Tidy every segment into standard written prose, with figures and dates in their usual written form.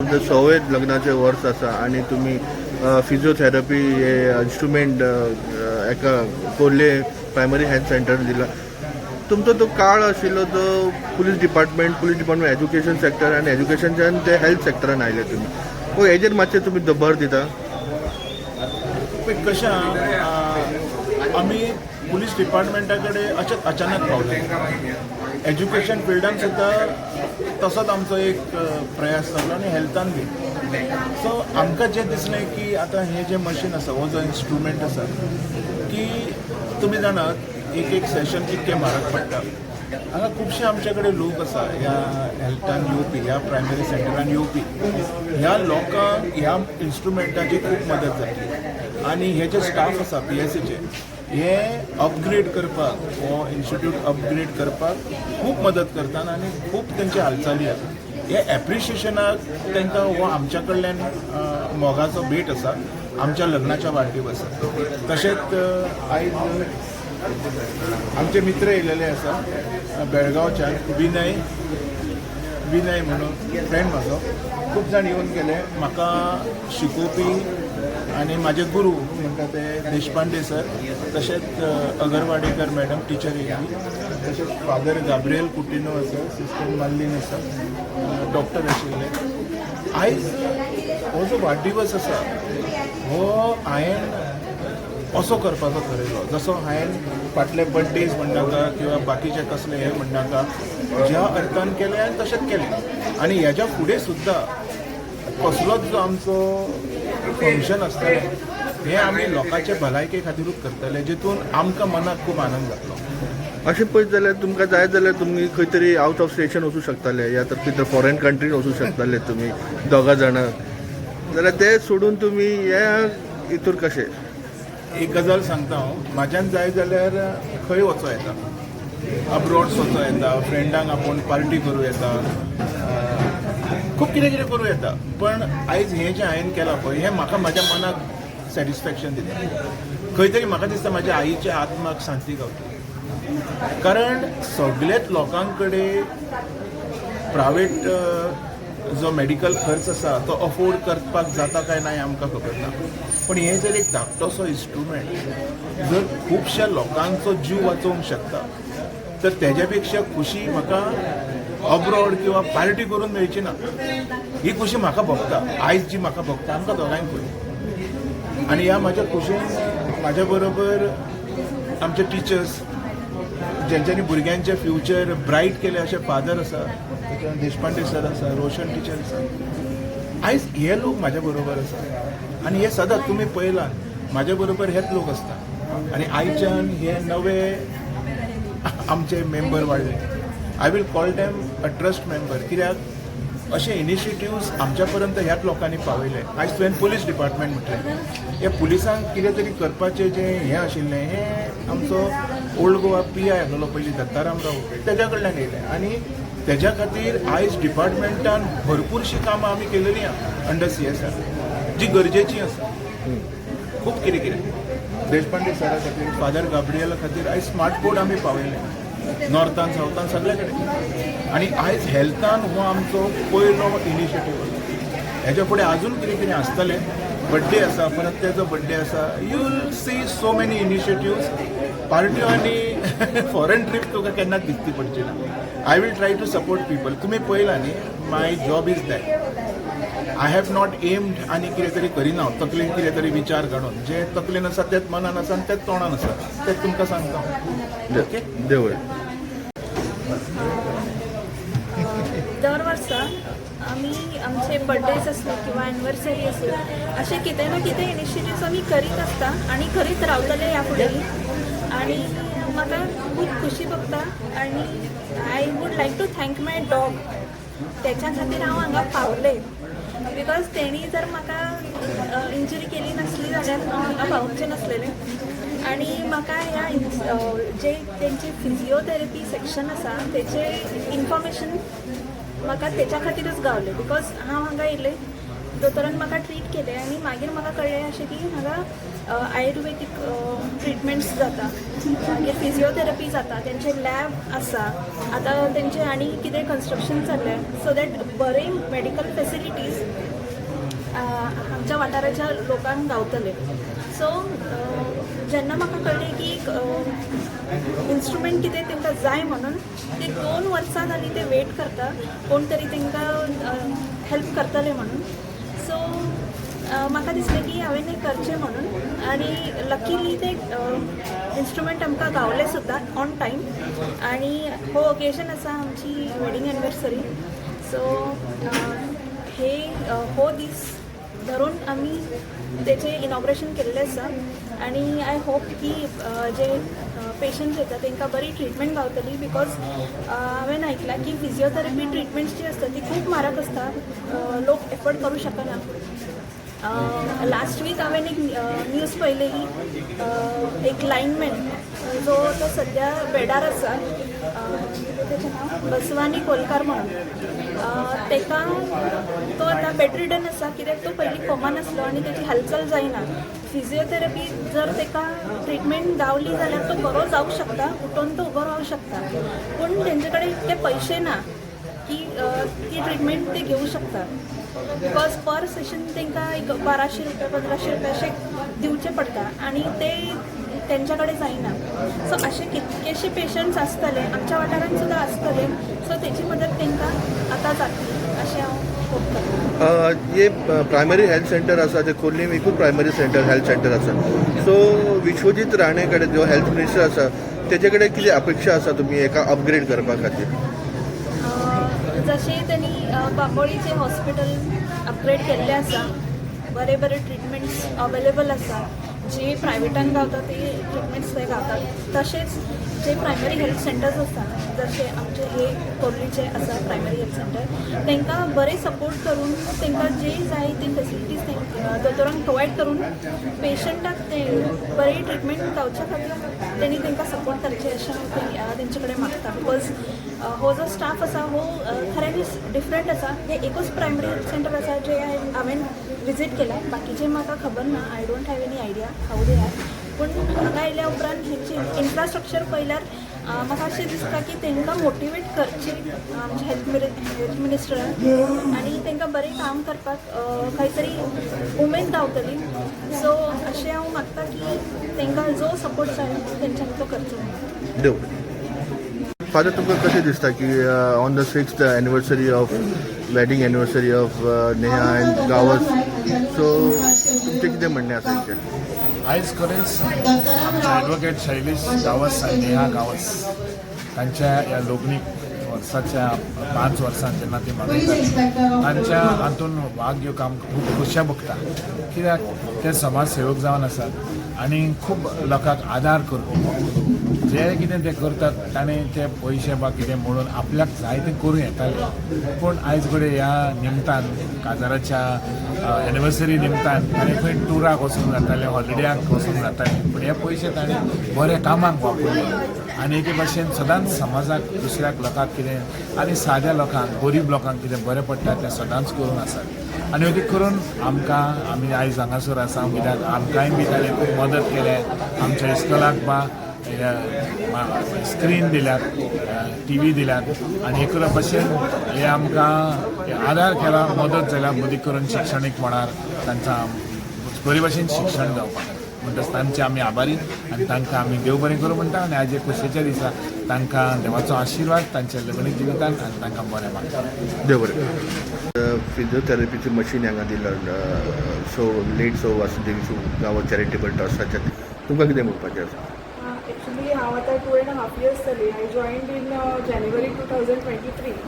तुमचं सवयत लग्नाचे वर्स आसा आणि तुम्ही फिजिओथेरपी हे इन्स्ट्रुमेंट एका कोल्हे प्रायमरी हेल्थ सेंटर दिला. तुमचो तो काळ आशिल्लो तो पुलीस डिपार्टमेंट एज्युकेशन सेक्टर आनी एज्युकेशनच्यान ते हेल्थ सेक्टरान आयले तुमी. हेजेर मातशें तुमी भर दिता. कशें आमी पुलीस डिपार्टमेंटाकडे अशेंच अचानक पावले. एज्युकेशन फिल्डान सुद्दां तसोच आमचो एक प्रयास जालो आनी हेल्थान बी. सो आमकां जें दिसलें की आतां हें जें मशीन आसा हो जो इन्स्ट्रुमेंट आसा की तुमी जाणात एक सेशन कितकें म्हारग पडटा. हांगा खुबशे आमचे कडेन लोक आसा ह्या हेल्थान येवपी ह्या प्रायमरी सेंटरान येवपी ह्या लोकांक ह्या इन्स्ट्रुमेंटाची खूब मदत जातली. आनी हे जे स्टाफ आसा PSCचे हे अपग्रेड करपाक हो इन्स्टिट्यूट अपग्रेड करपाक खूब मदत करतात आनी खूब तेंचे हालचाली आसा. हे एप्रिशिएशनाक तांकां हो आमच्या कडल्यान मोगाचो भेट आसा आमच्या लग्नाच्या वाडदिवसाक. तशेंच आयज आमचे मित्र येयलेले आसा बेळगांवच्यान विनय म्हणून फ्रेंड म्हाजो. खूब जाण येवन गेले. म्हाका शिकोवपी आनी म्हाजे गुरू म्हणटा ते देशपांडे सर, तशेंच अगरवाडेकर मॅडम टिचर येयली, तशेंच फादर गाब्रियल कुटिनो आसा, सिस्टर माल्लीन आसा, डॉक्टर आशिल्ले. आयज हो जो वाडदिवस आसा हो हांवें असो करपाचो ठरयलो जसो हांवें फाटले बर्थडेज म्हणनाका किंवा बाकीचे कसले हे म्हणनाका ज्या अर्थान केले हांवें तशेंच केलें. आनी हेज्या फुडें सुद्दां कसलोच जो आमचो फंक्शन आसतलें हें आमी लोकांचे भलायके खातीरूच करतले, जितून आमकां मनाक खूब आनंद जातलो. अशें पळयत जाल्यार तुमकां जाय जाल्यार तुमी खंय तरी आउट ऑफ स्टेशन वचूं शकताले या तर कितें फॉरेन कंट्रीन वचूं शकताले तुमी दोगा जाणां. जाल्यार ते सोडून तुमी ह्या हितूर कशें. एक गजाल सांगता हांव, म्हाज्यान जाय जाल्यार खंय वचूं येता, अब्रॉड्स वचूं येता, फ्रेंडांक आपोवन पार्टी करूं येता, खूब कितें कितें करूं येता. पण आयज हें जें हांवें केलां पळय हें म्हाका म्हाज्या मनाक सॅटिस्फॅक्शन दिता. खंय तरी म्हाका दिसता म्हाज्या आईच्या आत्माक शांती गावतली. कारण सगळेच लोकां कडेन प्रायवेट जो मेडिकल खर्च आसा तो अफोर्ड करपाक जाता काय ना आमकां खबर ना. पण हे जर एक धाकटोसो इन्स्ट्रुमेंट जर खुबश्या लोकांचो जीव वाचोवंक शकता तर तेज्या पेक्षा खुशी म्हाका अब्रॉड किंवा पार्टी करून मेळची ना. ही खुशी म्हाका भोगता आयज जी म्हाका भोगता आमकां दोगांयक पळय. आनी ह्या म्हाज्या खुशेन म्हाज्या बरोबर आमचे टिचर्स जेंच्यांनी भुरग्यांचे फ्युचर ब्रायट केले अशे फादर आसा, देशपांडे सर आसा, रोशन टिचर आसा. आयज हे लोक म्हाज्या बरोबर आसा आनी हे सदांच तुमी पळयलां म्हाज्या बरोबर हेच लोक आसता. आनी आयच्यान हे नवे आमचे मेंबर वाडले. I will call them a trust member. कित्याक अशे इनिशिएटिव्स आमच्या पर्यंत ह्याच लोकांनी पावयले. आयज तुवें पुलीस डिपार्टमेंट म्हटलें, हे पुलिसांक कितें तरी करपाचें जें हें आशिल्लें हें आमचो ओल्ड गोवा PI आसलो पयलीं दत्ताराम राव तेज्या कडल्यान येयलें. आनी तेज्या खातीर आयज डिपार्टमेंटान भरपूरशीं कामां आमी केलेलीं आहा अंडर CSR जी गरजेचीं आसा. खूब कितें कितें देशपांडे सरा खातीर, फादर गाब्रियला खातीर आयज स्मार्ट बोर्ड आमी पावयले नॉर्थान सावथान सगळे कडेन. आनी आयज हेल्थान हो आमचो पयलो इनिशिएटीव आसा. हेज्या फुडें आजून कितें कितें आसतलें. बड्डे आसा, परत तेजो बड्डे आसा. You will see so many initiatives. पार्ट्यो आनी फॉरेन ट्रीप तुका केन्नाच दिसती पडची ना. I will try to support people. तुमी पळयलां न्ही my job is that. I have not aimed आनी कितें तरी करिना हांव तकलेन कितें तरी विचार काडून. जे तकलेन आसा तेच मनान आसा आनी तेच तोंडान आसा तेच तुमकां सांगता. ओके देव दर वर्सा आम्ही आमचे बर्थडेज असले किंवा ॲनिव्हर्सरी असले असे कितें ना कितें इनिशिएटिव्स आम्ही करीत असता आणि करीत रावतले ह्या फुडें. आणि म्हाका खूब खुशी भोगता आणि I would like to thank my dog. त्याच्या खातीर हांव हांगा पावले. बिकॉज तेणी जर म्हाका इंजरी केली नसली जाल्यार हांव हांगा पावचें नसलेलें. आणि म्हाका ह्या जे तेंचे फिजिओथेरपी सेक्शन आसा तेचे इन्फॉर्मेशन म्हाका तेच्या खातीरच गावले. बिकॉज हांव हांगा येयलें दोतोरान म्हाका ट्रीट केलें आनी मागीर म्हाका कळ्ळें अशें की हांगा आयुर्वेदीक ट्रिटमेंट्स जाता, मागीर फिजिओथेरपी जाता, तेंचे लॅब आसा, आतां तेंचे आनी कितें कन्स्ट्रक्शन चल्लें सो दॅट बरे मेडिकल फेसिलिटीज आमच्या वाठाराच्या लोकांक गावतले. सो जेन्ना म्हाका कळ्ळें की इन्स्ट्रुमेंट कितें तांकां जाय म्हणून ते 2 वर्सां जालीं ते वेट करता कोण तरी तांकां हेल्प करतले म्हणून. सो म्हाका दिसलें की हांवें हें करचें म्हणून आनी लकीली ते इन्स्ट्रुमेंट आमकां गावले सुद्दां ऑन टायम. आनी हो ओकेजन आसा आमची वेडींग एनिवर्सरी. सो हो दीस धरून आमी तेचें इनॉग्रेशन केल्लें आसा आनी आय होप की जे पेशंट्स येतात तांकां बरी ट्रिटमेंट गावतली. बिकॉज हांवें आयकलां की फिजिओथेरपी ट्रिटमेंट्स जी आसता ती खूब म्हारग आसता, लोक एफोर्ड करूं शकना. लास्ट वीक हांवें एक न्यूज पळयलेली, एक लायनमॅन जो तो सद्या बेडार आसा, तेचें नांव बसवानी कोलकार म्हणून. तेका तो आतां बेडरिडन आसा कित्याक तो पयलीं कोमान आसलो आनी तेची हालचाल जायना. फिजिओथेरपी जर तेका ट्रिटमेंट गावली जाल्यार तो बरो जावंक शकता, उठून तो उबो रावंक शकता. पूण तेंचे कडेन इतके पयशे ना की ती ट्रिटमेंट ते घेवंक शकता. बिकॉज पर सेशन तांकां एक 1200 रुपया 1500 रुपया अशें दिवचे पडटा आनी ते तेंच्या कडेन जायना. सो असे कितकेशे पेशंट्स आसतले, आमच्या वाठारांत सुद्दां आसतले. सो तेची मदत तांकां आतां जातली अशें हांव होप करतां. जे प्रायमरी हेल्थ सेंटर आसा ते खोर्लीम एकूच प्रायमरी हेल्थ सेंटर आसा. सो विश्वजीत राणे कडेन जो हेल्थ मिनिस्टर आसा तेजे कडेन कितें अपेक्षा आसा तुमी एका अपग्रेड करपा खातीर? जशें त्यांनी बांबोळीचें हॉस्पिटल अपग्रेड केल्लें आसा, बरे बरे ट्रिटमेंट्स अवेलेबल आसा. जे प्रायवेटान गावता ते ट्रिटमेंट्स थंय गावतात. तशेंच जे प्रायमरी हेल्थ सेंटर्स आसा, जशे आमचे हे कोर्लीचे आसा प्रायमरी हेल्थ सेंटर, तांकां बरे सपोर्ट करून तांकां जे जाय ती फेसिलिटीज दोतोरांक प्रोवायड करून पेशंटाक ते बरी ट्रिटमेंट गावच्या खातीर तेणी तांकां सपोर्ट करचें अशें हांव तेंचे कडेन मागता. बिकॉज हो जो स्टाफ आसा हो खऱ्यांनीच डिफरंट आसा. हे एकूच प्रायमरी हेल्थ सेंटर आसा जे हांवें विजीट केला. बाकीचे म्हाका खबर ना, I don't have any idea how they are. पूण हांगा आयल्या उपरांत हेंची इन्फ्रास्ट्रक्चर पळयल्यार म्हाका अशें दिसता की तांकां मोटिवेट करचें आमचे हेल्थ मिनिस्टरान आनी तांकां बरें काम करपाक खंय तरी उमेद गावतली. सो अशें हांव मागता की तांकां जो सपोर्ट जाय तेंच्यांनी तो करचो. देव फादर, तुमकां कशें दिसता की on the 6th anniversary of wedding anniversary of Neha end Gawas, so तुमचें कितें म्हणणें आसा हेचेर? आयज खरेंच आमचे ॲडवोकेट शैलेश गावस आनी नेहा गावस तांच्या ह्या लग्नीक वर्साच्या 5 वर्सां जेन्ना ती मनयतात तांच्या हातून भाग घेवंक आमकां खूब खोशा भोगता. कित्याक ते समाज सेवक जावन आसात आनी खूब लोकांक आदार करता. जे कितें ते करतात ताणें ते पयशे वा कितें म्हणून आपल्याक जाय तें करूं येताले. पूण आयज घडये ह्या निमतान काजाराच्या एनिवर्सरी निमतान ताणें खंय टुराक वचूंक जातालें, हॉलिडेयाक वचूंक जातालें, पूण हे पयशे ताणें बऱ्या कामाक वापरले. आनी एके भाशेन सदांच समाजाक दुसऱ्याक लोकांक कितें आनी साद्या लोकांक गरीब लोकांक कितें बरें पडटा तें सदांच करून आसात. आनी अदीक करून आमकां आमी आयज हांगासर आसा कित्याक आमकांय बी ताणें खूब मदत केल्या. आमच्या इस्कॉलाक बा स्क्रीन दिल्यात, TV दिल्यात आनी एक भाशेन हे आमकां आदार केला, मदत जाल्या मदीं करून शिक्षणीक मळार तांकां बरे भाशेन शिक्षण जावपाक. म्हणटच तांचे आमी आभारी आनी तांकां आमी देव बरें करूं म्हणटा. आनी आज खोशयेच्या दिसा तांकां देवाचो आशिर्वाद तांच्या लग्न जिवितांत आनी तांकां बरें मागता. देव बरें. फिजिओथेरपीची मशीन हांगा दिला सो लेट सो वासुदेव गांव चॅरिटेबल ट्रस्टाच्या, तुमकां कितें म्हणपाचें आसा? Actually, हांव आतां 2.5 years जाली. I joined in January 2023.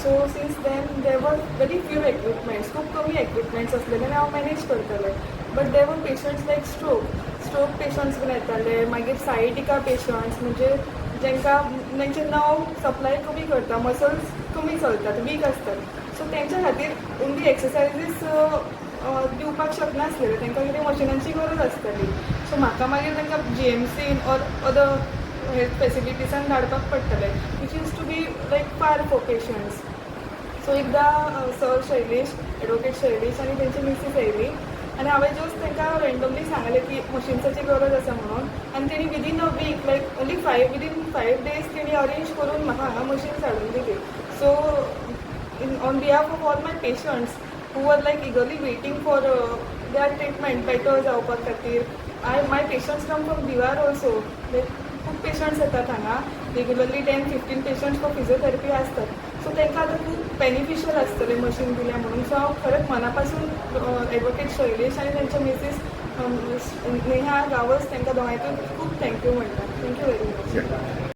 So since then there were very few equipments, खूप कमी equipments असलेले हांव मॅनेज करताले. But there were patients like stroke patients बीन येताले, मागीर सायटिका पेशंट्स म्हणजे जेंकां तेंचें नाव सप्लाय कमी करता, मसल्स कमी चलतात, वीक आसतात. सो तेंच्या खातीर ओन्ली एक्सरसायजीस दिवपाक शकनासलेले, तांकां कितें मशिनांची गरज आसताली. सो म्हाका मागीर तांकां GMCन ऑर अदर हेल्थ फेसिलिटीसान धाडपाक पडटलें, which used to be like far for patients. So एकदा सर शैलेश एडवोकेट शैलेश आनी तेंची मिसीस येयली आनी हांवें जस्ट तांकां रँडमली सांगलें की मशिन्साची गरज आसा म्हणून आनी तेणी within a week like only within 5 days तेणी अरेंज करून म्हाका हांगा मशीन्स हाडून दिली. So on behalf of all my patients who are like eagerly waiting for their treatment better जावपा खातीर my patients come from Divar also like खूब patients येतात हांगा रेग्युलरली 10-15 पेशंट्स फॉर फिजिओथेरपी आसतात. सो तांकां आतां खूब बेनिफिशियल आसतलें मशीन दिल्या म्हणून. सो हांव खरेंच मना पासून एडवोकेट शैलेश आनी तेंच्या मिसीस नेहा गावस तांकां दोगांयकूय खूब थँक्यू म्हणटा. Thank you very much.